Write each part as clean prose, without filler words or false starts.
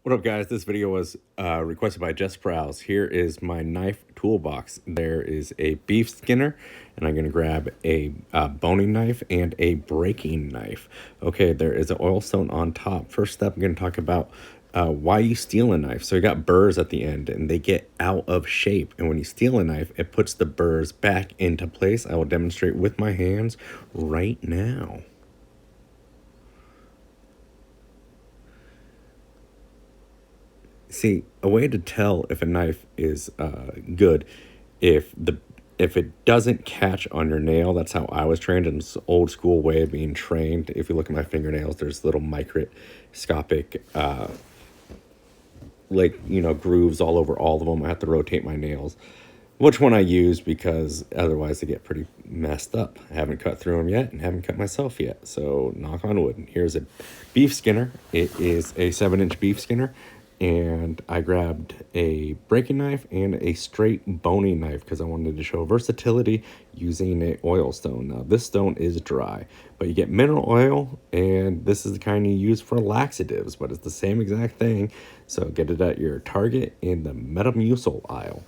What up, guys? This video was requested by Jess Prowse. Here is my knife toolbox. There is a beef skinner, and I'm going to grab a boning knife and a breaking knife. Okay, there is an oil stone on top. First step, I'm going to talk about why you steal a knife. So you got burrs at the end, and they get out of shape. And when you steal a knife, it puts the burrs back into place. I will demonstrate with my hands right now. See, a way to tell if a knife is good, if it doesn't catch on your nail. That's how I was trained, and it's an old school way of being trained. If you look at my fingernails, there's little microscopic grooves all over all of them. I have to rotate my nails. Which one I use, because otherwise they get pretty messed up. I haven't cut through them yet and haven't cut myself yet. So knock on wood. Here's a beef skinner. It is a 7-inch beef skinner. And I grabbed a breaking knife and a straight boning knife because I wanted to show versatility using an oil stone. Now this stone is dry, but you get mineral oil, and this is the kind you use for laxatives, but it's the same exact thing. So get it at your Target in the Metamucil aisle.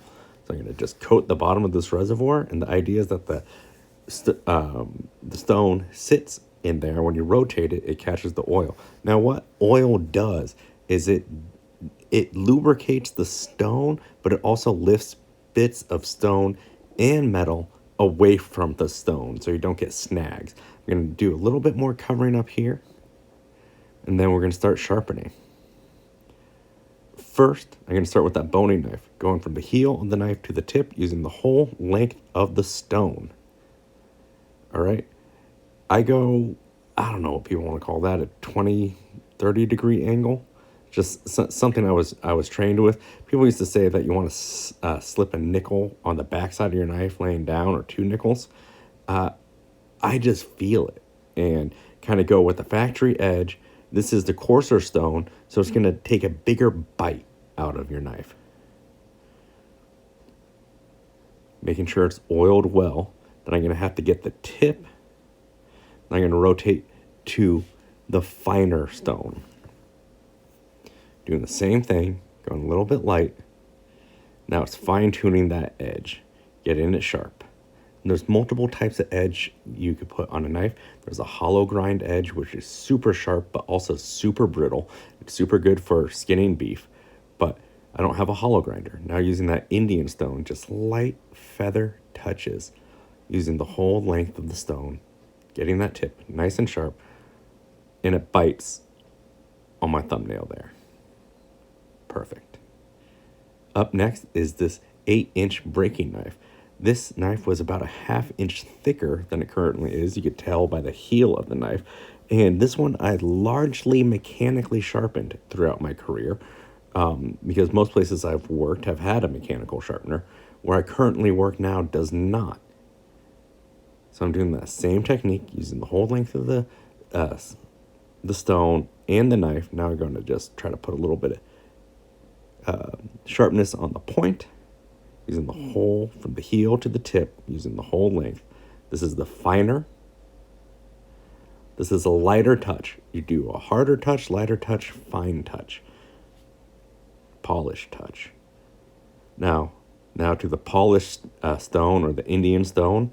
So I'm going to just coat the bottom of this reservoir, and the idea is that the stone sits in there. When you rotate it, it catches the oil. Now what oil does is it lubricates the stone, but it also lifts bits of stone and metal away from the stone so you don't get snags. I'm going to do a little bit more covering up here, and then we're going to start sharpening. First, I'm going to start with that boning knife, going from the heel of the knife to the tip using the whole length of the stone. All right. I go, I don't know what people want to call that, a 20, 30 degree angle. Just something I was trained with. People used to say that you want to slip a nickel on the backside of your knife laying down, or 2 nickels. I just feel it and kind of go with the factory edge. This is the coarser stone, so it's going to take a bigger bite out of your knife. Making sure it's oiled well. Then I'm going to have to get the tip. I'm going to rotate to the finer stone. Doing the same thing, going a little bit light. Now it's fine-tuning that edge, getting it sharp. And there's multiple types of edge you could put on a knife. There's a hollow grind edge, which is super sharp, but also super brittle. It's super good for skinning beef, but I don't have a hollow grinder. Now using that Indian stone, just light feather touches, using the whole length of the stone, getting that tip nice and sharp, and it bites on my thumbnail there. Perfect. Up next is this 8-inch breaking knife. This knife was about a 1/2 inch thicker than it currently is. You could tell by the heel of the knife. And this one I largely mechanically sharpened throughout my career, because most places I've worked have had a mechanical sharpener. Where I currently work now does not. So I'm doing that same technique, using the whole length of the stone and the knife. Now I'm going to just try to put a little bit of sharpness on the point, using the whole, from the heel to the tip, using the whole length. This is the finer. This is a lighter touch. You do a harder touch, lighter touch, fine touch, polished touch. Now to the polished stone, or the Indian stone.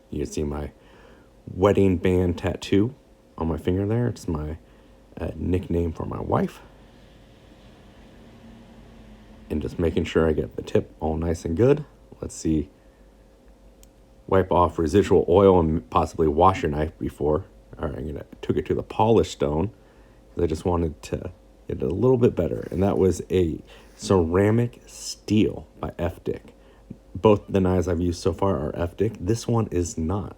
You can see my wedding band tattoo on my finger there. It's my nickname for my wife. And just making sure I get the tip all nice and good. Let's see. Wipe off residual oil and possibly wash your knife before. All right, took it to the polished stone because I just wanted to get it a little bit better. And that was a ceramic steel by F-Dick. Both the knives I've used so far are F-Dick. This one is not.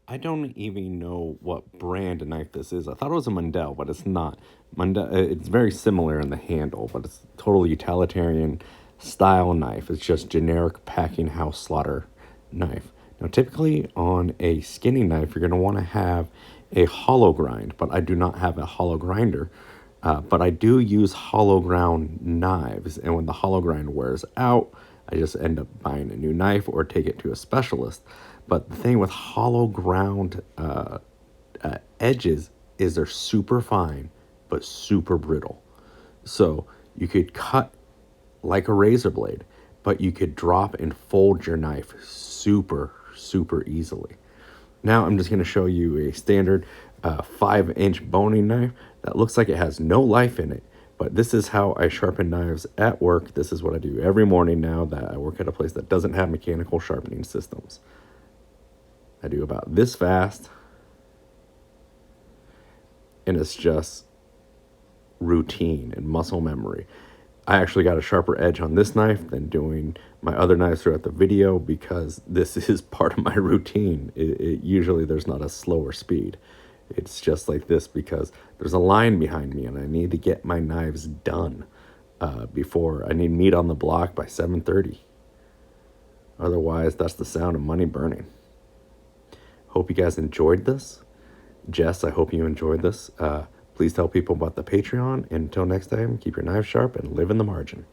I don't even know what brand of knife this is. I thought it was a Mundell, but it's not. It's very similar in the handle, but it's total utilitarian style knife. It's just generic packing house slaughter knife. Now, typically on a skinning knife, you're going to want to have a hollow grind, but I do not have a hollow grinder. But I do use hollow ground knives, and when the hollow grind wears out, I just end up buying a new knife or take it to a specialist. But the thing with hollow ground edges is they're super fine, but super brittle. So you could cut like a razor blade, but you could drop and fold your knife super, super easily. Now I'm just going to show you a standard 5-inch boning knife that looks like it has no life in it. But this is how I sharpen knives at work. This is what I do every morning now that I work at a place that doesn't have mechanical sharpening systems. I do about this fast, and it's just routine and muscle memory. I actually got a sharper edge on this knife than doing my other knives throughout the video because this is part of my routine. Usually there's not a slower speed. It's just like this because there's a line behind me and I need to get my knives done before I need meat on the block by 7:30. Otherwise, that's the sound of money burning. Hope you guys enjoyed this. Jess, I hope you enjoyed this. Please tell people about the Patreon. And until next time, keep your knives sharp and live in the margin.